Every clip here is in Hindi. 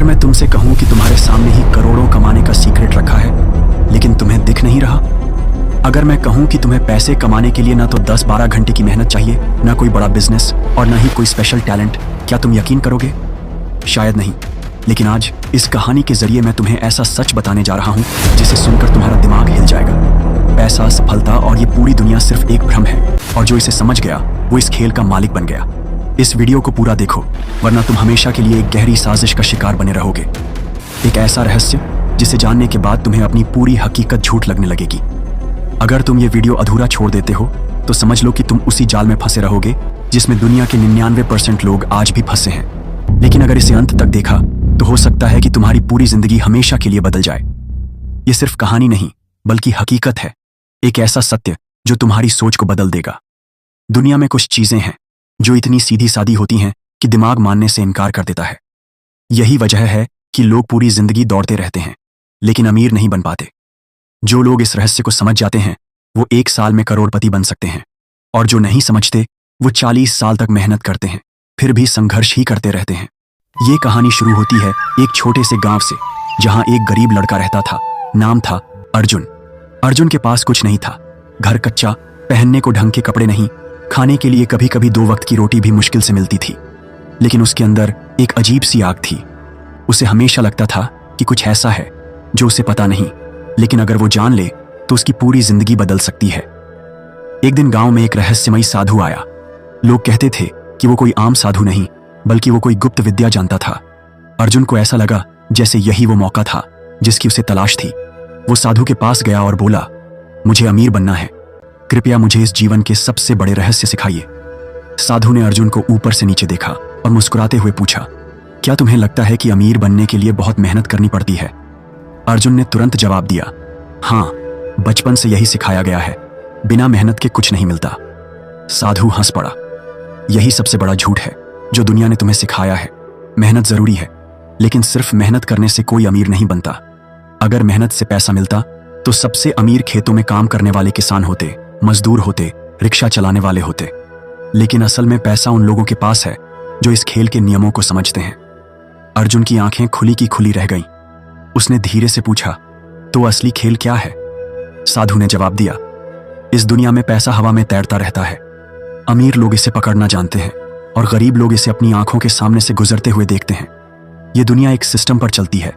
अगर मैं तुमसे कहूं कि तुम्हारे सामने ही करोड़ों कमाने का सीक्रेट रखा है लेकिन तुम्हें दिख नहीं रहा, अगर मैं कहूं कि तुम्हें पैसे कमाने के लिए ना तो 10-12 घंटे की मेहनत चाहिए, ना कोई बड़ा बिजनेस और ना ही कोई स्पेशल टैलेंट, क्या तुम यकीन करोगे? शायद नहीं। लेकिन आज इस कहानी के जरिए मैं तुम्हें ऐसा सच बताने जा रहा हूं जिसे सुनकर तुम्हारा दिमाग हिल जाएगा। पैसा, सफलता और ये पूरी दुनिया सिर्फ एक भ्रम है, और जो इसे समझ गया वो इस खेल का मालिक बन गया। इस वीडियो को पूरा देखो, वरना तुम हमेशा के लिए एक गहरी साजिश का शिकार बने रहोगे। एक ऐसा रहस्य जिसे जानने के बाद तुम्हें अपनी पूरी हकीकत झूठ लगने लगेगी। अगर तुम ये वीडियो अधूरा छोड़ देते हो तो समझ लो कि तुम उसी जाल में फंसे रहोगे जिसमें दुनिया के 99% लोग आज भी फंसे हैं। लेकिन अगर इसे अंत तक देखा तो हो सकता है कि तुम्हारी पूरी जिंदगी हमेशा के लिए बदल जाए। ये सिर्फ कहानी नहीं बल्कि हकीकत है, एक ऐसा सत्य जो तुम्हारी सोच को बदल देगा। दुनिया में कुछ चीजें हैं जो इतनी सीधी सादी होती हैं कि दिमाग मानने से इनकार कर देता है। यही वजह है कि लोग पूरी जिंदगी दौड़ते रहते हैं लेकिन अमीर नहीं बन पाते। जो लोग इस रहस्य को समझ जाते हैं वो 1 साल में करोड़पति बन सकते हैं, और जो नहीं समझते वो 40 साल तक मेहनत करते हैं फिर भी संघर्ष ही करते रहते हैं। ये कहानी शुरू होती है एक छोटे से गांव से, जहां एक गरीब लड़का रहता था। नाम था अर्जुन। अर्जुन के पास कुछ नहीं था, घर कच्चा, पहनने को ढंग के कपड़े नहीं, खाने के लिए कभी कभी 2 वक्त की रोटी भी मुश्किल से मिलती थी। लेकिन उसके अंदर एक अजीब सी आग थी। उसे हमेशा लगता था कि कुछ ऐसा है जो उसे पता नहीं, लेकिन अगर वो जान ले तो उसकी पूरी जिंदगी बदल सकती है। एक दिन गांव में एक रहस्यमयी साधु आया। लोग कहते थे कि वो कोई आम साधु नहीं बल्कि वो कोई गुप्त विद्या जानता था। अर्जुन को ऐसा लगा जैसे यही वो मौका था जिसकी उसे तलाश थी। वो साधु के पास गया और बोला, मुझे अमीर बनना है, कृपया मुझे इस जीवन के सबसे बड़े रहस्य सिखाइए। साधु ने अर्जुन को ऊपर से नीचे देखा और मुस्कुराते हुए पूछा, क्या तुम्हें लगता है कि अमीर बनने के लिए बहुत मेहनत करनी पड़ती है? अर्जुन ने तुरंत जवाब दिया, हाँ, बचपन से यही सिखाया गया है, बिना मेहनत के कुछ नहीं मिलता। साधु हंस पड़ा। यही सबसे बड़ा झूठ है जो दुनिया ने तुम्हें सिखाया है। मेहनत जरूरी है, लेकिन सिर्फ मेहनत करने से कोई अमीर नहीं बनता। अगर मेहनत से पैसा मिलता तो सबसे अमीर खेतों में काम करने वाले किसान होते, मजदूर होते, रिक्शा चलाने वाले होते। लेकिन असल में पैसा उन लोगों के पास है जो इस खेल के नियमों को समझते हैं। अर्जुन की आंखें खुली की खुली रह गईं। उसने धीरे से पूछा, तो असली खेल क्या है? साधु ने जवाब दिया, इस दुनिया में पैसा हवा में तैरता रहता है। अमीर लोग इसे पकड़ना जानते हैं और गरीब लोग इसे अपनी आंखों के सामने से गुजरते हुए देखते हैं। ये दुनिया एक सिस्टम पर चलती है,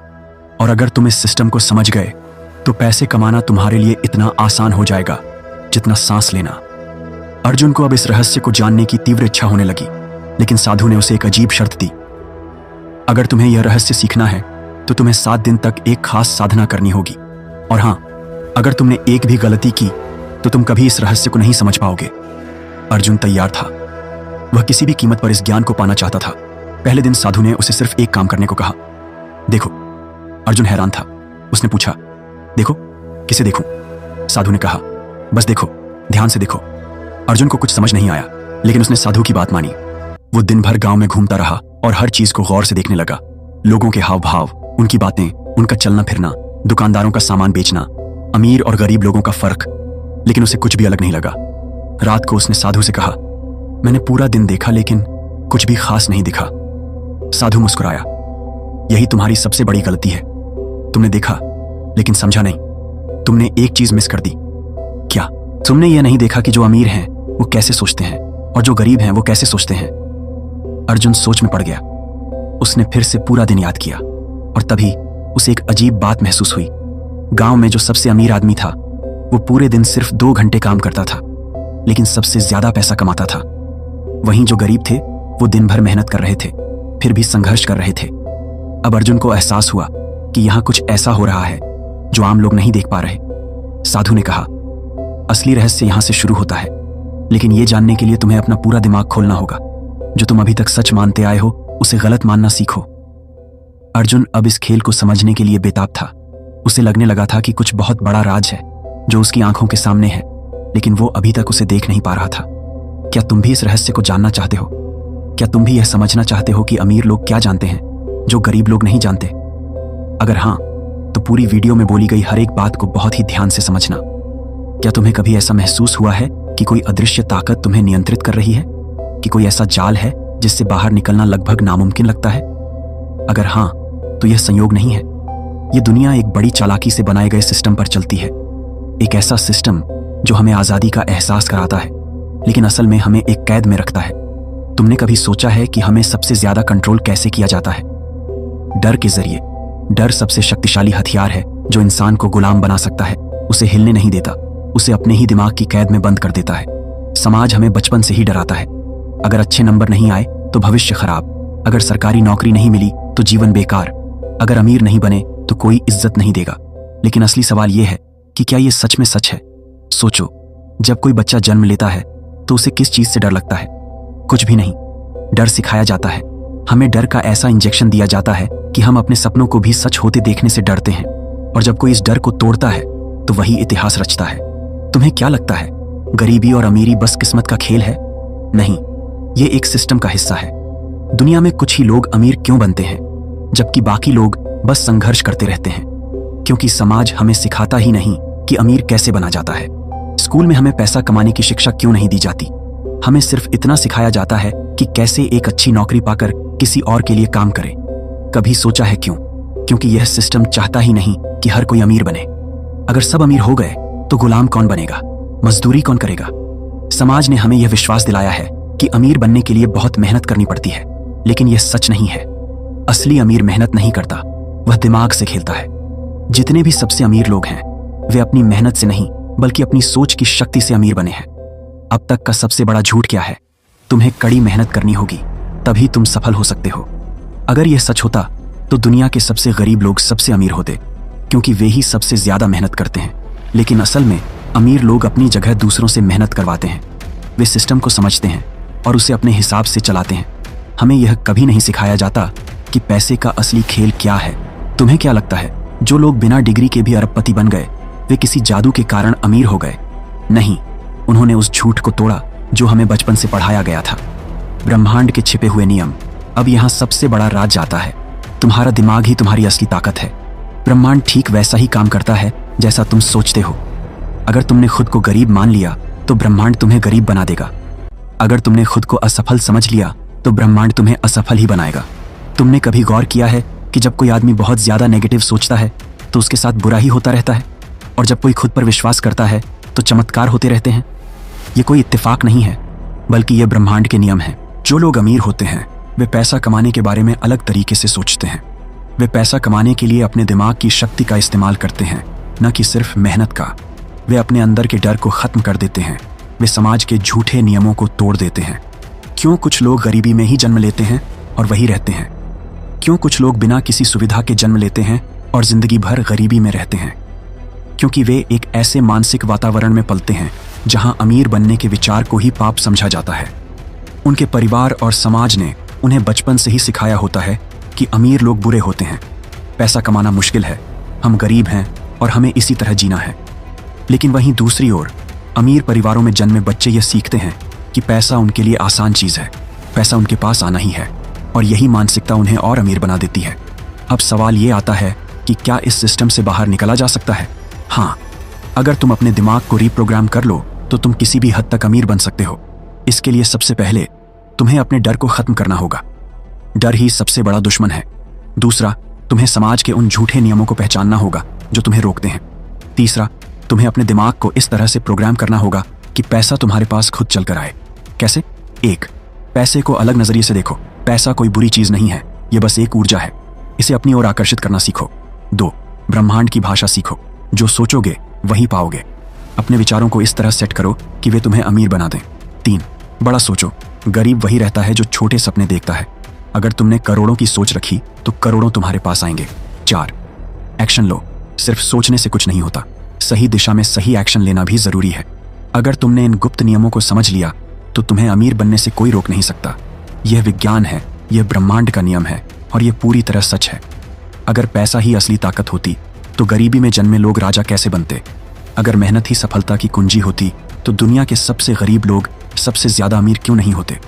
और अगर तुम इस सिस्टम को समझ गए तो पैसे कमाना तुम्हारे लिए इतना आसान हो जाएगा जितना सांस लेना। अर्जुन को अब इस रहस्य को जानने की तीव्र इच्छा होने लगी, लेकिन साधु ने उसे एक अजीब शर्त दी। अगर तुम्हें यह रहस्य सीखना है तो तुम्हें 7 दिन तक एक खास साधना करनी होगी, और हां, अगर तुमने एक भी गलती की तो तुम कभी इस रहस्य को नहीं समझ पाओगे। अर्जुन तैयार था। वह किसी भी कीमत पर इस ज्ञान को पाना चाहता था। पहले दिन साधु ने उसे सिर्फ एक काम करने को कहा। देखो। अर्जुन हैरान था। उसने पूछा, देखो? किसे देखूं? साधु ने कहा, बस देखो, ध्यान से देखो। अर्जुन को कुछ समझ नहीं आया, लेकिन उसने साधु की बात मानी। वो दिन भर गांव में घूमता रहा और हर चीज को गौर से देखने लगा। लोगों के हाव भाव, उनकी बातें, उनका चलना फिरना, दुकानदारों का सामान बेचना, अमीर और गरीब लोगों का फर्क। लेकिन उसे कुछ भी अलग नहीं लगा। रात को उसने साधु से कहा, मैंने पूरा दिन देखा लेकिन कुछ भी खास नहीं दिखा। साधु मुस्कुराया, यही तुम्हारी सबसे बड़ी गलती है। तुमने देखा लेकिन समझा नहीं। तुमने एक चीज मिस कर दी। क्या? तुमने यह नहीं देखा कि जो अमीर हैं वो कैसे सोचते हैं और जो गरीब हैं वो कैसे सोचते हैं। अर्जुन सोच में पड़ गया। उसने फिर से पूरा दिन याद किया, और तभी उसे एक अजीब बात महसूस हुई। गांव में जो सबसे अमीर आदमी था वो पूरे दिन सिर्फ 2 घंटे काम करता था, लेकिन सबसे ज्यादा पैसा कमाता था। वहीं जो गरीब थे वो दिन भर मेहनत कर रहे थे, फिर भी संघर्ष कर रहे थे। अब अर्जुन को एहसास हुआ कि यहां कुछ ऐसा हो रहा है जो आम लोग नहीं देख पा रहे। साधु ने कहा, असली रहस्य यहां से शुरू होता है, लेकिन यह जानने के लिए तुम्हें अपना पूरा दिमाग खोलना होगा। जो तुम अभी तक सच मानते आए हो उसे गलत मानना सीखो। अर्जुन अब इस खेल को समझने के लिए बेताब था। उसे लगने लगा था कि कुछ बहुत बड़ा राज है जो उसकी आंखों के सामने है, लेकिन वो अभी तक उसे देख नहीं पा रहा था। क्या तुम भी इस रहस्य को जानना चाहते हो? क्या तुम भी यह समझना चाहते हो कि अमीर लोग क्या जानते हैं जो गरीब लोग नहीं जानते? अगर हां, तो पूरी वीडियो में बोली गई हर एक बात को बहुत ही ध्यान से समझना। क्या तुम्हें कभी ऐसा महसूस हुआ है कि कोई अदृश्य ताकत तुम्हें नियंत्रित कर रही है, कि कोई ऐसा जाल है जिससे बाहर निकलना लगभग नामुमकिन लगता है? अगर हां, तो यह संयोग नहीं है। यह दुनिया एक बड़ी चालाकी से बनाए गए सिस्टम पर चलती है। एक ऐसा सिस्टम जो हमें आजादी का एहसास कराता है, लेकिन असल में हमें एक कैद में रखता है। तुमने कभी सोचा है कि हमें सबसे ज्यादा कंट्रोल कैसे किया जाता है? डर के जरिए। डर सबसे शक्तिशाली हथियार है जो इंसान को गुलाम बना सकता है। उसे हिलने नहीं देता, उसे अपने ही दिमाग की कैद में बंद कर देता है। समाज हमें बचपन से ही डराता है। अगर अच्छे नंबर नहीं आए तो भविष्य खराब, अगर सरकारी नौकरी नहीं मिली तो जीवन बेकार, अगर अमीर नहीं बने तो कोई इज्जत नहीं देगा। लेकिन असली सवाल यह है कि क्या यह सच में सच है? सोचो, जब कोई बच्चा जन्म लेता है तो उसे किस चीज से डर लगता है? कुछ भी नहीं। डर सिखाया जाता है। हमें डर का ऐसा इंजेक्शन दिया जाता है कि हम अपने सपनों को भी सच होते देखने से डरते हैं। और जब कोई इस डर को तोड़ता है तो वही इतिहास रचता है। तुम्हें क्या लगता है, गरीबी और अमीरी बस किस्मत का खेल है? नहीं, ये एक सिस्टम का हिस्सा है। दुनिया में कुछ ही लोग अमीर क्यों बनते हैं जबकि बाकी लोग बस संघर्ष करते रहते हैं? क्योंकि समाज हमें सिखाता ही नहीं कि अमीर कैसे बना जाता है। स्कूल में हमें पैसा कमाने की शिक्षा क्यों नहीं दी जाती? हमें सिर्फ इतना सिखाया जाता है कि कैसे एक अच्छी नौकरी पाकर किसी और के लिए काम करें। कभी सोचा है क्यों? क्योंकि यह सिस्टम चाहता ही नहीं कि हर कोई अमीर बने। अगर सब अमीर हो गए तो गुलाम कौन बनेगा? मजदूरी कौन करेगा? समाज ने हमें यह विश्वास दिलाया है कि अमीर बनने के लिए बहुत मेहनत करनी पड़ती है, लेकिन यह सच नहीं है। असली अमीर मेहनत नहीं करता, वह दिमाग से खेलता है। जितने भी सबसे अमीर लोग हैं वे अपनी मेहनत से नहीं बल्कि अपनी सोच की शक्ति से अमीर बने हैं। अब तक का सबसे बड़ा झूठ क्या है? तुम्हें कड़ी मेहनत करनी होगी, तभी तुम सफल हो सकते हो। अगर यह सच होता तो दुनिया के सबसे गरीब लोग सबसे अमीर होते, क्योंकि वे ही सबसे ज्यादा मेहनत करते हैं। लेकिन असल में अमीर लोग अपनी जगह दूसरों से मेहनत करवाते हैं। वे सिस्टम को समझते हैं और उसे अपने हिसाब से चलाते हैं। हमें यह कभी नहीं सिखाया जाता कि पैसे का असली खेल क्या है। तुम्हें क्या लगता है जो लोग बिना डिग्री के भी अरबपति बन गए वे किसी जादू के कारण अमीर हो गए? नहीं, उन्होंने उस झूठ को तोड़ा जो हमें बचपन से पढ़ाया गया था। ब्रह्मांड के छिपे हुए नियम। अब यहाँ सबसे बड़ा राज आता है। तुम्हारा दिमाग ही तुम्हारी असली ताकत है। ब्रह्मांड ठीक वैसा ही काम करता है जैसा तुम सोचते हो। अगर तुमने खुद को गरीब मान लिया तो ब्रह्मांड तुम्हें गरीब बना देगा। अगर तुमने खुद को असफल समझ लिया तो ब्रह्मांड तुम्हें असफल ही बनाएगा। तुमने कभी गौर किया है कि जब कोई आदमी बहुत ज्यादा नेगेटिव सोचता है तो उसके साथ बुरा ही होता रहता है, और जब कोई खुद पर विश्वास करता है तो चमत्कार होते रहते हैं? ये कोई इत्तेफाक नहीं है, बल्कि ये ब्रह्मांड के नियम हैं। जो लोग अमीर होते हैं वे पैसा कमाने के बारे में अलग तरीके से सोचते हैं। वे पैसा कमाने के लिए अपने दिमाग की शक्ति का इस्तेमाल करते हैं, न कि सिर्फ मेहनत का। वे अपने अंदर के डर को खत्म कर देते हैं। वे समाज के झूठे नियमों को तोड़ देते हैं। क्यों कुछ लोग गरीबी में ही जन्म लेते हैं और वही रहते हैं? क्यों कुछ लोग बिना किसी सुविधा के जन्म लेते हैं और जिंदगी भर गरीबी में रहते हैं? क्योंकि वे एक ऐसे मानसिक वातावरण में पलते हैं जहां अमीर बनने के विचार को ही पाप समझा जाता है। उनके परिवार और समाज ने उन्हें बचपन से ही सिखाया होता है कि अमीर लोग बुरे होते हैं, पैसा कमाना मुश्किल है, हम गरीब हैं और हमें इसी तरह जीना है। लेकिन वहीं दूसरी ओर अमीर परिवारों में जन्मे बच्चे ये सीखते हैं कि पैसा उनके लिए आसान चीज़ है, पैसा उनके पास आना ही है, और यही मानसिकता उन्हें और अमीर बना देती है। अब सवाल ये आता है कि क्या इस सिस्टम से बाहर निकला जा सकता है? हाँ, अगर तुम अपने दिमाग को रीप्रोग्राम कर लो तो तुम किसी भी हद तक अमीर बन सकते हो। इसके लिए सबसे पहले तुम्हें अपने डर को खत्म करना होगा। डर ही सबसे बड़ा दुश्मन है। दूसरा, तुम्हें समाज के उन झूठे नियमों को पहचानना होगा जो तुम्हें रोकते हैं। तीसरा, तुम्हें अपने दिमाग को इस तरह से प्रोग्राम करना होगा कि पैसा तुम्हारे पास खुद चल कर आए। कैसे? 1. पैसे को अलग नजरिए से देखो। पैसा कोई बुरी चीज नहीं है, यह बस एक ऊर्जा है। इसे अपनी ओर आकर्षित करना सीखो। 2. ब्रह्मांड की भाषा सीखो। जो सोचोगे वही पाओगे। अपने विचारों को इस तरह सेट करो कि वे तुम्हें अमीर बना दें। 3. बड़ा सोचो। गरीब वही रहता है जो छोटे सपने देखता है। अगर तुमने करोड़ों की सोच रखी तो करोड़ों तुम्हारे पास आएंगे। 4. एक्शन लो। सिर्फ सोचने से कुछ नहीं होता, सही दिशा में सही एक्शन लेना भी जरूरी है। अगर तुमने इन गुप्त नियमों को समझ लिया तो तुम्हें अमीर बनने से कोई रोक नहीं सकता। यह विज्ञान है, यह ब्रह्मांड का नियम है, और यह पूरी तरह सच है। अगर पैसा ही असली ताकत होती तो गरीबी में जन्मे लोग राजा कैसे बनते? अगर मेहनत ही सफलता की कुंजी होती तो दुनिया के सबसे गरीब लोग सबसे ज्यादा अमीर क्यों नहीं होते?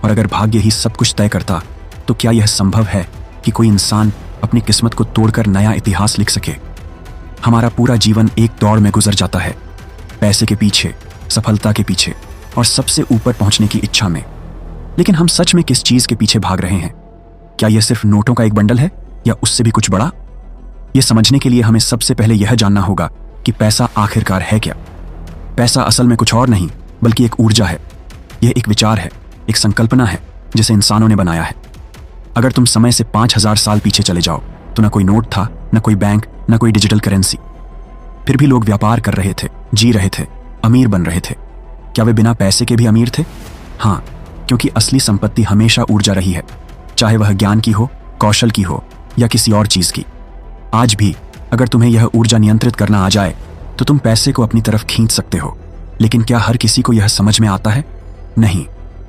और अगर भाग्य ही सब कुछ तय करता तो क्या यह संभव है कि कोई इंसान अपनी किस्मत को तोड़कर नया इतिहास लिख सके? हमारा पूरा जीवन एक दौड़ में गुजर जाता है, पैसे के पीछे, सफलता के पीछे और सबसे ऊपर पहुंचने की इच्छा में। लेकिन हम सच में किस चीज के पीछे भाग रहे हैं? क्या यह सिर्फ नोटों का एक बंडल है? क्या यह सिर्फ पैसे की एक बड़ी झोली है? या उससे भी कुछ बड़ा? यह समझने के लिए हमें सबसे पहले यह जानना होगा कि पैसा आखिरकार है क्या। पैसा असल में कुछ और नहीं बल्कि एक ऊर्जा है। यह एक विचार है, एक संकल्पना है जिसे इंसानों ने बनाया है। अगर तुम समय से 5000 साल पीछे चले जाओ तो ना कोई नोट था, ना कोई बैंक, ना कोई डिजिटल करेंसी। फिर भी लोग व्यापार कर रहे थे, जी रहे थे, अमीर बन रहे थे। क्या वे बिना पैसे के भी अमीर थे? हाँ, क्योंकि असली संपत्ति हमेशा ऊर्जा रही है, चाहे वह ज्ञान की हो, कौशल की हो या किसी और चीज की। आज भी अगर तुम्हें यह ऊर्जा नियंत्रित करना आ जाए तो तुम पैसे को अपनी तरफ खींच सकते हो। लेकिन क्या हर किसी को यह समझ में आता है? नहीं।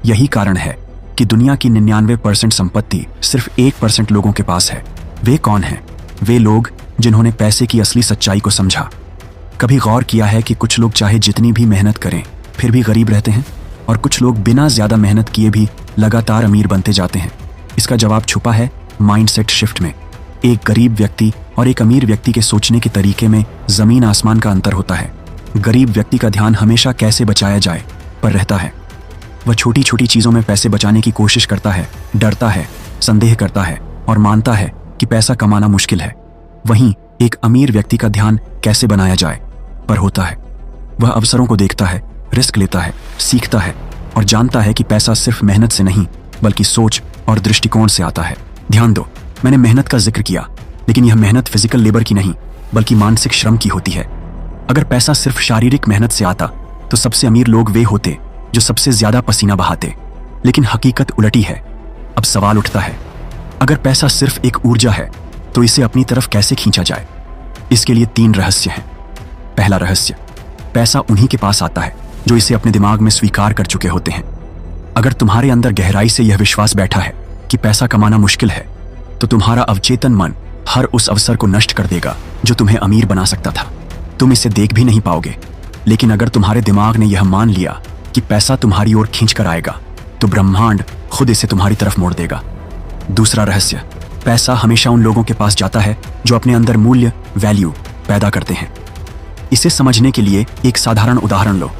यही कारण है कि दुनिया की 99% संपत्ति सिर्फ 1% लोगों के पास है। वे कौन हैं? वे लोग जिन्होंने पैसे की असली सच्चाई को समझा। कभी गौर किया है कि कुछ लोग चाहे जितनी भी मेहनत करें फिर भी गरीब रहते हैं, और कुछ लोग बिना ज्यादा मेहनत किए भी लगातार अमीर बनते जाते हैं? इसका जवाब छुपा है माइंडसेट शिफ्ट में। एक गरीब व्यक्ति और एक अमीर व्यक्ति के सोचने के तरीके में जमीन आसमान का अंतर होता है। गरीब व्यक्ति का ध्यान हमेशा कैसे बचाया जाए पर रहता है। वह छोटी छोटी चीजों में पैसे बचाने की कोशिश करता है, डरता है, संदेह करता है और मानता है कि पैसा कमाना मुश्किल है। वहीं एक अमीर व्यक्ति का ध्यान कैसे बनाया जाए पर होता है। वह अवसरों को देखता है, रिस्क लेता है, सीखता है और जानता है कि पैसा सिर्फ मेहनत से नहीं बल्कि सोच और दृष्टिकोण से आता है। ध्यान दो, मैंने मेहनत का जिक्र किया, लेकिन यह मेहनत फिजिकल लेबर की नहीं बल्कि मानसिक श्रम की होती है। अगर पैसा सिर्फ शारीरिक मेहनत से आता तो सबसे अमीर लोग वे होते जो सबसे ज्यादा पसीना बहाते। लेकिन हकीकत उलटी है। अब सवाल उठता है, अगर पैसा सिर्फ एक ऊर्जा है तो इसे अपनी तरफ कैसे खींचा जाए? इसके लिए 3 रहस्य हैं। पहला रहस्य, पैसा उन्हीं के पास आता है जो इसे अपने दिमाग में स्वीकार कर चुके होते हैं। अगर तुम्हारे अंदर गहराई से यह विश्वास बैठा है कि पैसा कमाना मुश्किल है तो तुम्हारा अवचेतन मन हर उस अवसर को नष्ट कर देगा जो तुम्हें अमीर बना सकता था। तुम इसे देख भी नहीं पाओगे। लेकिन अगर तुम्हारे दिमाग ने यह मान लिया कि पैसा तुम्हारी ओर खींच कर आएगा तो ब्रह्मांड खुद इसे तुम्हारी तरफ मोड़ देगा। दूसरा रहस्य, पैसा हमेशा उन लोगों के पास जाता है जो अपने अंदर मूल्य, वैल्यू पैदा करते हैं। इसे समझने के लिए एक साधारण उदाहरण लो।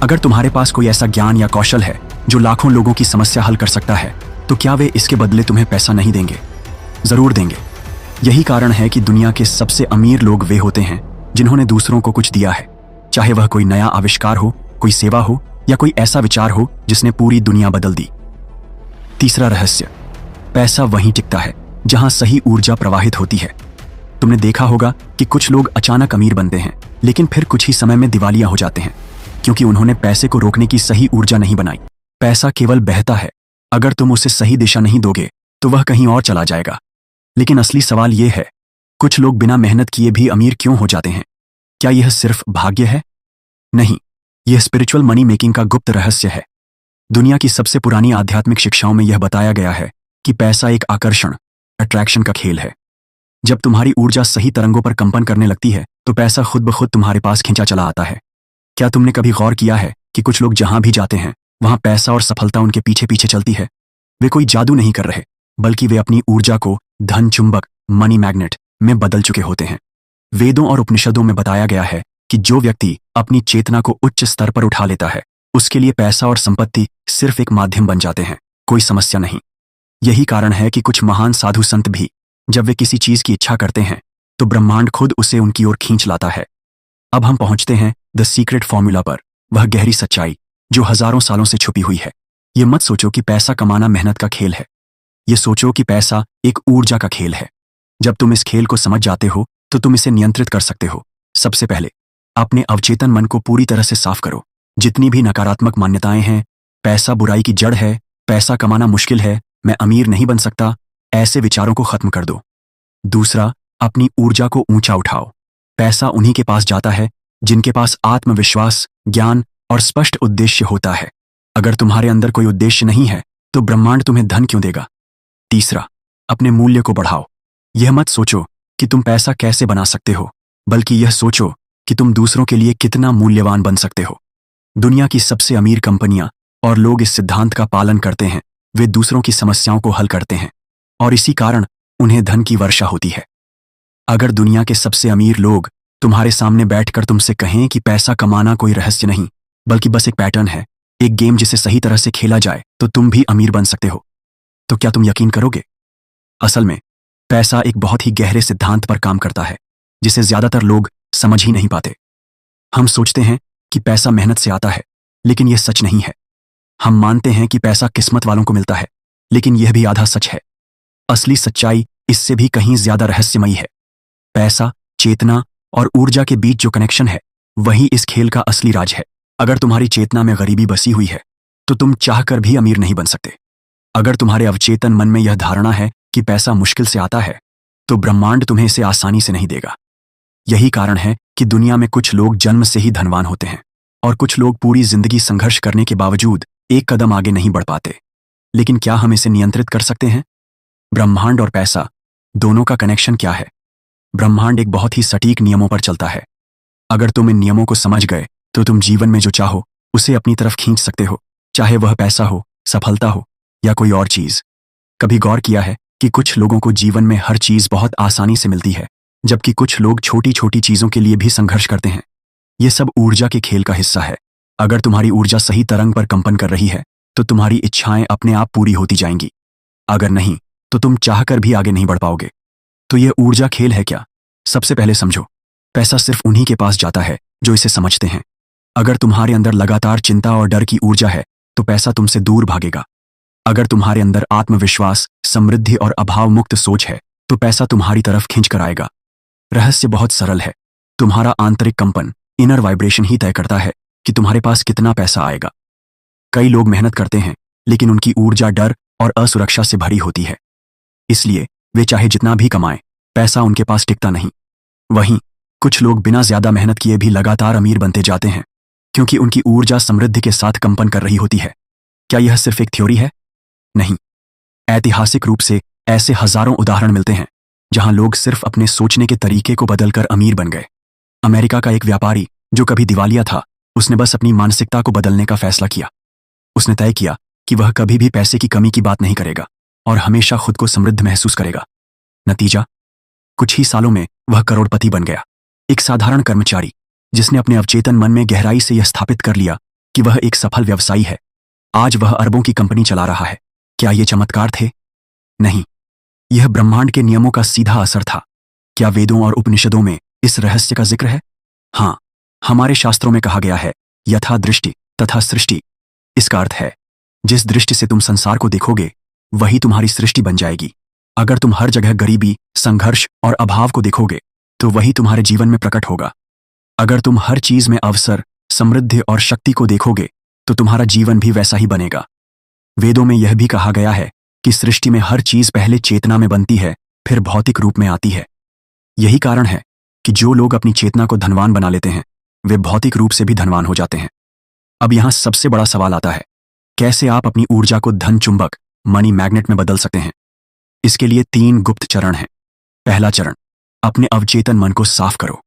अगर तुम्हारे पास कोई ऐसा ज्ञान या कौशल है जो लाखों लोगों की समस्या हल कर सकता है तो क्या वे इसके बदले तुम्हें पैसा नहीं देंगे? जरूर देंगे। यही कारण है कि दुनिया के सबसे अमीर लोग वे होते हैं जिन्होंने दूसरों को कुछ दिया है, चाहे वह कोई नया आविष्कार हो, कोई सेवा हो या कोई ऐसा विचार हो जिसने पूरी दुनिया बदल दी। तीसरा रहस्य, पैसा वहीं टिकता है जहां सही ऊर्जा प्रवाहित होती है। तुमने देखा होगा कि कुछ लोग अचानक अमीर बनते हैं लेकिन फिर कुछ ही समय में दिवालिया हो जाते हैं, क्योंकि उन्होंने पैसे को रोकने की सही ऊर्जा नहीं बनाई। पैसा केवल बहता है, अगर तुम उसे सही दिशा नहीं दोगे तो वह कहीं और चला जाएगा। लेकिन असली सवाल यह है, कुछ लोग बिना मेहनत किए भी अमीर क्यों हो जाते हैं? क्या यह सिर्फ भाग्य है? नहीं, यह स्पिरिचुअल मनी मेकिंग का गुप्त रहस्य है। दुनिया की सबसे पुरानी आध्यात्मिक शिक्षाओं में यह बताया गया है कि पैसा एक आकर्षण, अट्रैक्शन का खेल है। जब तुम्हारी ऊर्जा सही तरंगों पर कंपन करने लगती है तो पैसा खुद ब खुद तुम्हारे पास खींचा चला आता है। क्या तुमने कभी गौर किया है कि कुछ लोग जहां भी जाते हैं वहां पैसा और सफलता उनके पीछे पीछे चलती है? वे कोई जादू नहीं कर रहे, बल्कि वे अपनी ऊर्जा को धन चुंबक, मनी मैग्नेट में बदल चुके होते हैं। वेदों और उपनिषदों में बताया गया है कि जो व्यक्ति अपनी चेतना को उच्च स्तर पर उठा लेता है उसके लिए पैसा और संपत्ति सिर्फ एक माध्यम बन जाते हैं, कोई समस्या नहीं। यही कारण है कि कुछ महान साधु संत भी जब वे किसी चीज की इच्छा करते हैं तो ब्रह्मांड खुद उसे उनकी ओर खींच लाता है। अब हम पहुंचते हैं द सीक्रेट फॉर्मूला पर, वह गहरी सच्चाई जो हजारों सालों से छुपी हुई है। ये मत सोचो कि पैसा कमाना मेहनत का खेल है। ये सोचो कि पैसा एक ऊर्जा का खेल है। जब तुम इस खेल को समझ जाते हो तो तुम इसे नियंत्रित कर सकते हो। सबसे पहले अपने अवचेतन मन को पूरी तरह से साफ करो। जितनी भी नकारात्मक मान्यताएं हैं, पैसा बुराई की जड़ है, पैसा कमाना मुश्किल है, मैं अमीर नहीं बन सकता, ऐसे विचारों को खत्म कर दो। दूसरा, अपनी ऊर्जा को ऊंचा उठाओ। पैसा उन्हीं के पास जाता है जिनके पास आत्मविश्वास, ज्ञान और स्पष्ट उद्देश्य होता है। अगर तुम्हारे अंदर कोई उद्देश्य नहीं है तो ब्रह्मांड तुम्हें धन क्यों देगा? तीसरा, अपने मूल्य को बढ़ाओ। यह मत सोचो कि तुम पैसा कैसे बना सकते हो, बल्कि यह सोचो कि तुम दूसरों के लिए कितना मूल्यवान बन सकते हो। दुनिया की सबसे अमीर कंपनियां और लोग इस सिद्धांत का पालन करते हैं। वे दूसरों की समस्याओं को हल करते हैं और इसी कारण उन्हें धन की वर्षा होती है। अगर दुनिया के सबसे अमीर लोग तुम्हारे सामने बैठकर तुमसे कहें कि पैसा कमाना कोई रहस्य नहीं बल्कि बस एक पैटर्न है, एक गेम जिसे सही तरह से खेला जाए तो तुम भी अमीर बन सकते हो, तो क्या तुम यकीन करोगे? असल में पैसा एक बहुत ही गहरे सिद्धांत पर काम करता है जिसे ज्यादातर लोग समझ ही नहीं पाते। हम सोचते हैं कि पैसा मेहनत से आता है, लेकिन यह सच नहीं है। हम मानते हैं कि पैसा किस्मत वालों को मिलता है, लेकिन यह भी आधा सच है। असली सच्चाई इससे भी कहीं ज्यादा रहस्यमयी है। पैसा, चेतना और ऊर्जा के बीच जो कनेक्शन है, वही इस खेल का असली राज है। अगर तुम्हारी चेतना में गरीबी बसी हुई है, तो तुम चाहकर भी अमीर नहीं बन सकते। अगर तुम्हारे अवचेतन मन में यह धारणा है कि पैसा मुश्किल से आता है, तो ब्रह्मांड तुम्हें इसे आसानी से नहीं देगा। यही कारण है कि दुनिया में कुछ लोग जन्म से ही धनवान होते हैं और कुछ लोग पूरी जिंदगी संघर्ष करने के बावजूद एक कदम आगे नहीं बढ़ पाते। लेकिन क्या हम इसे नियंत्रित कर सकते हैं? ब्रह्मांड और पैसा दोनों का कनेक्शन क्या है? ब्रह्मांड एक बहुत ही सटीक नियमों पर चलता है। अगर तुम इन नियमों को समझ गए, तो तुम जीवन में जो चाहो उसे अपनी तरफ खींच सकते हो, चाहे वह पैसा हो, सफलता हो या कोई और चीज। कभी गौर किया है कि कुछ लोगों को जीवन में हर चीज बहुत आसानी से मिलती है, जबकि कुछ लोग छोटी छोटी चीजों के लिए भी संघर्ष करते हैं। ये सब ऊर्जा के खेल का हिस्सा है। अगर तुम्हारी ऊर्जा सही तरंग पर कंपन कर रही है, तो तुम्हारी इच्छाएं अपने आप पूरी होती जाएंगी। अगर नहीं, तो तुम चाहकर भी आगे नहीं बढ़ पाओगे। तो यह ऊर्जा खेल है क्या? सबसे पहले समझो, पैसा सिर्फ उन्हीं के पास जाता है जो इसे समझते हैं। अगर तुम्हारे अंदर लगातार चिंता और डर की ऊर्जा है, तो पैसा तुमसे दूर भागेगा। अगर तुम्हारे अंदर आत्मविश्वास, समृद्धि और अभाव मुक्त सोच है, तो पैसा तुम्हारी तरफ खींच कर आएगा। रहस्य बहुत सरल है। तुम्हारा आंतरिक कंपन, इनर वाइब्रेशन ही तय करता है कि तुम्हारे पास कितना पैसा आएगा। कई लोग मेहनत करते हैं, लेकिन उनकी ऊर्जा डर और असुरक्षा से भरी होती है। इसलिए वे चाहे जितना भी कमाएं, पैसा उनके पास टिकता नहीं। वहीं कुछ लोग बिना ज्यादा मेहनत किए भी लगातार अमीर बनते जाते हैं, क्योंकि उनकी ऊर्जा समृद्धि के साथ कंपन कर रही होती है। क्या यह सिर्फ एक थ्योरी है? नहीं। ऐतिहासिक रूप से ऐसे हजारों उदाहरण मिलते हैं जहां लोग सिर्फ अपने सोचने के तरीके को बदलकर अमीर बन गए। अमेरिका का एक व्यापारी जो कभी दिवालिया था, उसने बस अपनी मानसिकता को बदलने का फैसला किया। उसने तय किया कि वह कभी भी पैसे की कमी की बात नहीं करेगा और हमेशा खुद को समृद्ध महसूस करेगा। नतीजा, कुछ ही सालों में वह करोड़पति बन गया। एक साधारण कर्मचारी जिसने अपने अवचेतन मन में गहराई से यह स्थापित कर लिया कि वह एक सफल व्यवसायी है, आज वह अरबों की कंपनी चला रहा है। क्या ये चमत्कार थे? नहीं, यह ब्रह्मांड के नियमों का सीधा असर था। क्या वेदों और उपनिषदों में इस रहस्य का जिक्र है? हाँ, हमारे शास्त्रों में कहा गया है, यथा दृष्टि तथा सृष्टि। इसका अर्थ है, जिस दृष्टि से तुम संसार को देखोगे, वही तुम्हारी सृष्टि बन जाएगी। अगर तुम हर जगह गरीबी, संघर्ष और अभाव को देखोगे, तो वही तुम्हारे जीवन में प्रकट होगा। अगर तुम हर चीज में अवसर, समृद्धि और शक्ति को देखोगे, तो तुम्हारा जीवन भी वैसा ही बनेगा। वेदों में यह भी कहा गया है कि सृष्टि में हर चीज पहले चेतना में बनती है, फिर भौतिक रूप में आती है। यही कारण है कि जो लोग अपनी चेतना को धनवान बना लेते हैं, वे भौतिक रूप से भी धनवान हो जाते हैं। अब यहां सबसे बड़ा सवाल आता है, कैसे आप अपनी ऊर्जा को धन चुंबक, मनी मैग्नेट में बदल सकते हैं? इसके लिए 3 गुप्त चरण हैं। पहला चरण, अपने अवचेतन मन को साफ करो।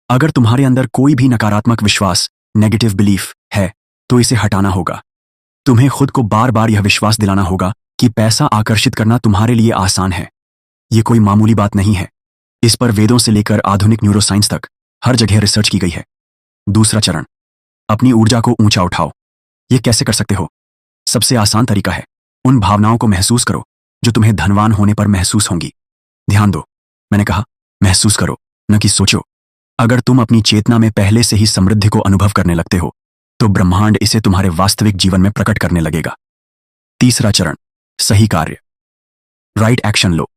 अगर तुम्हारे अंदर कोई भी नकारात्मक विश्वास, नेगेटिव बिलीफ है, तो इसे हटाना होगा। तुम्हें खुद को बार बार यह विश्वास दिलाना होगा कि पैसा आकर्षित करना तुम्हारे लिए आसान है। यह कोई मामूली बात नहीं है। इस पर वेदों से लेकर आधुनिक न्यूरोसाइंस तक हर जगह रिसर्च की गई है। दूसरा चरण, अपनी ऊर्जा को ऊंचा उठाओ। यह कैसे कर सकते हो? सबसे आसान तरीका है, उन भावनाओं को महसूस करो जो तुम्हें धनवान होने पर महसूस होंगी। ध्यान दो, मैंने कहा महसूस करो, न कि सोचो। अगर तुम अपनी चेतना में पहले से ही समृद्धि को अनुभव करने लगते हो, तो ब्रह्मांड इसे तुम्हारे वास्तविक जीवन में प्रकट करने लगेगा। तीसरा चरण, सही कार्य, राइट एक्शन लो।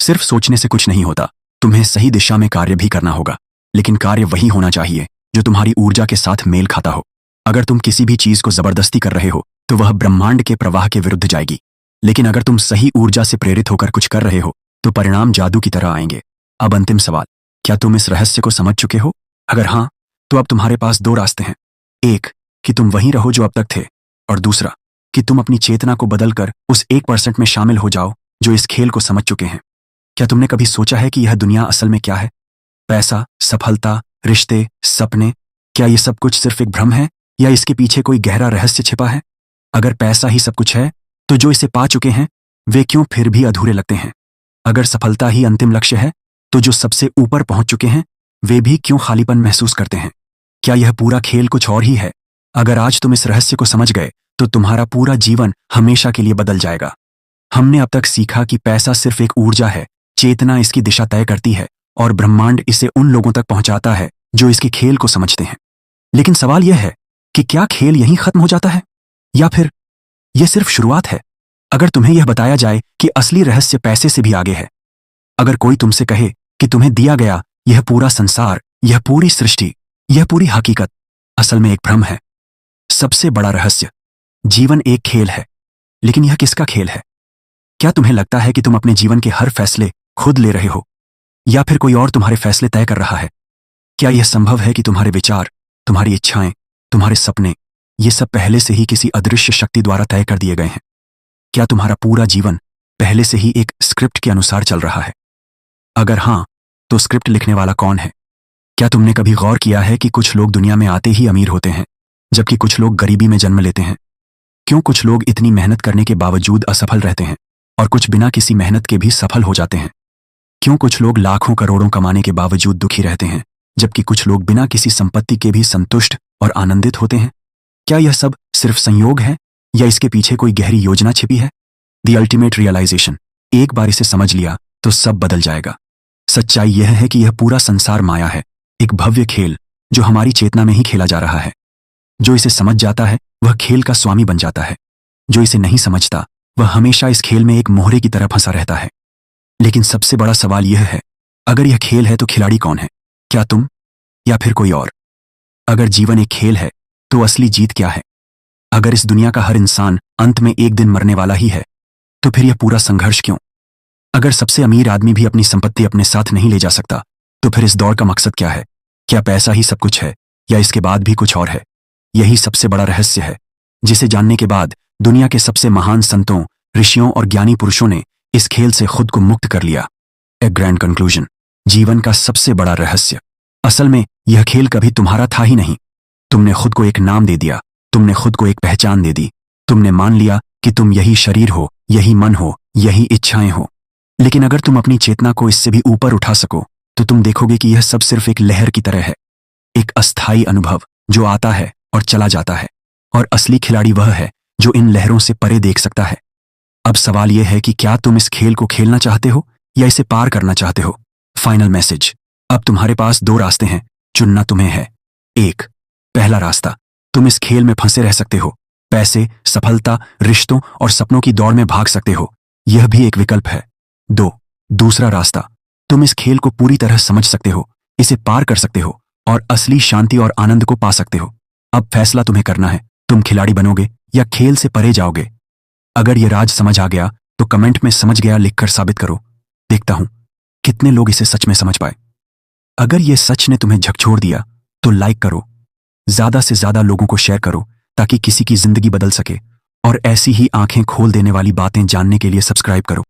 सिर्फ सोचने से कुछ नहीं होता, तुम्हें सही दिशा में कार्य भी करना होगा, लेकिन कार्य वही होना चाहिए जो तुम्हारी ऊर्जा के साथ मेल खाता हो। अगर तुम किसी भी चीज को जबरदस्ती कर रहे हो, तो वह ब्रह्मांड के प्रवाह के विरुद्ध जाएगी। लेकिन अगर तुम सही ऊर्जा से प्रेरित होकर कुछ कर रहे हो, तो परिणाम जादू की तरह आएंगे। अब अंतिम सवाल, क्या तुम इस रहस्य को समझ चुके हो? अगर हाँ, तो अब तुम्हारे पास 2 रास्ते हैं। एक, कि तुम वहीं रहो जो अब तक थे, और दूसरा, कि तुम अपनी चेतना को बदलकर उस 1% में शामिल हो जाओ जो इस खेल को समझ चुके हैं। क्या तुमने कभी सोचा है कि यह दुनिया असल में क्या है? पैसा, सफलता, रिश्ते, सपने, क्या ये सब कुछ सिर्फ एक भ्रम है या इसके पीछे कोई गहरा रहस्य छिपा है? अगर पैसा ही सब कुछ है, तो जो इसे पा चुके हैं वे क्यों फिर भी अधूरे लगते हैं? अगर सफलता ही अंतिम लक्ष्य है, तो जो सबसे ऊपर पहुंच चुके हैं वे भी क्यों खालीपन महसूस करते हैं? क्या यह पूरा खेल कुछ और ही है? अगर आज तुम इस रहस्य को समझ गए, तो तुम्हारा पूरा जीवन हमेशा के लिए बदल जाएगा। हमने अब तक सीखा कि पैसा सिर्फ एक ऊर्जा है चेतना इसकी दिशा तय करती है और ब्रह्मांड इसे उन लोगों तक पहुंचाता है जो इसके खेल को समझते हैं। लेकिन सवाल यह है कि क्या खेल यहीं खत्म हो जाता है या फिर यह सिर्फ शुरुआत है? अगर तुम्हें यह बताया जाए कि असली रहस्य पैसे से भी आगे है, अगर कोई तुमसे कहे कि तुम्हें दिया गया यह पूरा संसार, यह पूरी सृष्टि, यह पूरी हकीकत असल में एक भ्रम है, सबसे बड़ा रहस्य, जीवन एक खेल है, लेकिन यह किसका खेल है? क्या तुम्हें लगता है कि तुम अपने जीवन के हर फैसले खुद ले रहे हो या फिर कोई और तुम्हारे फैसले तय कर रहा है? क्या यह संभव है कि तुम्हारे विचार, तुम्हारी इच्छाएं, तुम्हारे सपने, ये सब पहले से ही किसी अदृश्य शक्ति द्वारा तय कर दिए गए हैं? क्या तुम्हारा पूरा जीवन पहले से ही एक स्क्रिप्ट के अनुसार चल रहा है? अगर हां, तो स्क्रिप्ट लिखने वाला कौन है? क्या तुमने कभी गौर किया है कि कुछ लोग दुनिया में आते ही अमीर होते हैं जबकि कुछ लोग गरीबी में जन्म लेते हैं? क्यों कुछ लोग इतनी मेहनत करने के बावजूद असफल रहते हैं और कुछ बिना किसी मेहनत के भी सफल हो जाते हैं? क्यों कुछ लोग लाखों करोड़ों कमाने के बावजूद दुखी रहते हैं जबकि कुछ लोग बिना किसी संपत्ति के भी संतुष्ट और आनंदित होते हैं? क्या यह सब सिर्फ संयोग है या इसके पीछे कोई गहरी योजना छिपी है? द अल्टीमेट रियलाइजेशन, एक बार इसे समझ लिया तो सब बदल जाएगा। सच्चाई यह है कि यह पूरा संसार माया है, एक भव्य खेल जो हमारी चेतना में ही खेला जा रहा है। जो इसे समझ जाता है वह खेल का स्वामी बन जाता है, जो इसे नहीं समझता वह हमेशा इस खेल में एक मोहरे की तरह फंसा रहता है। लेकिन सबसे बड़ा सवाल यह है, अगर यह खेल है तो खिलाड़ी कौन है? क्या तुम या फिर कोई और? अगर जीवन एक खेल है तो असली जीत क्या है? अगर इस दुनिया का हर इंसान अंत में एक दिन मरने वाला ही है तो फिर यह पूरा संघर्ष क्यों? अगर सबसे अमीर आदमी भी अपनी संपत्ति अपने साथ नहीं ले जा सकता तो फिर इस दौड़ का मकसद क्या है? क्या पैसा ही सब कुछ है या इसके बाद भी कुछ और है? यही सबसे बड़ा रहस्य है जिसे जानने के बाद दुनिया के सबसे महान संतों, ऋषियों और ज्ञानी पुरुषों ने इस खेल से खुद को मुक्त कर लिया। ए ग्रैंड कंक्लूजन, जीवन का सबसे बड़ा रहस्य, असल में यह खेल कभी तुम्हारा था ही नहीं। तुमने खुद को एक नाम दे दिया, तुमने खुद को एक पहचान दे दी, तुमने मान लिया कि तुम यही शरीर हो, यही मन हो, यही इच्छाएं हो। लेकिन अगर तुम अपनी चेतना को इससे भी ऊपर उठा सको तो तुम देखोगे कि यह सब सिर्फ एक लहर की तरह है, एक अस्थायी अनुभव जो आता है और चला जाता है, और असली खिलाड़ी वह है जो इन लहरों से परे देख सकता है। अब सवाल यह है कि क्या तुम इस खेल को खेलना चाहते हो या इसे पार करना चाहते हो? फाइनल मैसेज, अब तुम्हारे पास दो रास्ते हैं, चुनना तुम्हें है। एक, पहला रास्ता, तुम इस खेल में फंसे रह सकते हो, पैसे, सफलता, रिश्तों और सपनों की दौड़ में भाग सकते हो, यह भी एक विकल्प है। दो, दूसरा रास्ता, तुम इस खेल को पूरी तरह समझ सकते हो, इसे पार कर सकते हो और असली शांति और आनंद को पा सकते हो। अब फैसला तुम्हें करना है, तुम खिलाड़ी बनोगे या खेल से परे जाओगे। अगर यह राज समझ आ गया तो कमेंट में समझ गया लिखकर साबित करो, देखता हूं कितने लोग इसे सच में समझ पाए। अगर यह सच ने तुम्हें झकझोर दिया तो लाइक करो, ज्यादा से ज्यादा लोगों को शेयर करो ताकि किसी की जिंदगी बदल सके, और ऐसी ही आंखें खोल देने वाली बातें जानने के लिए सब्सक्राइब करो।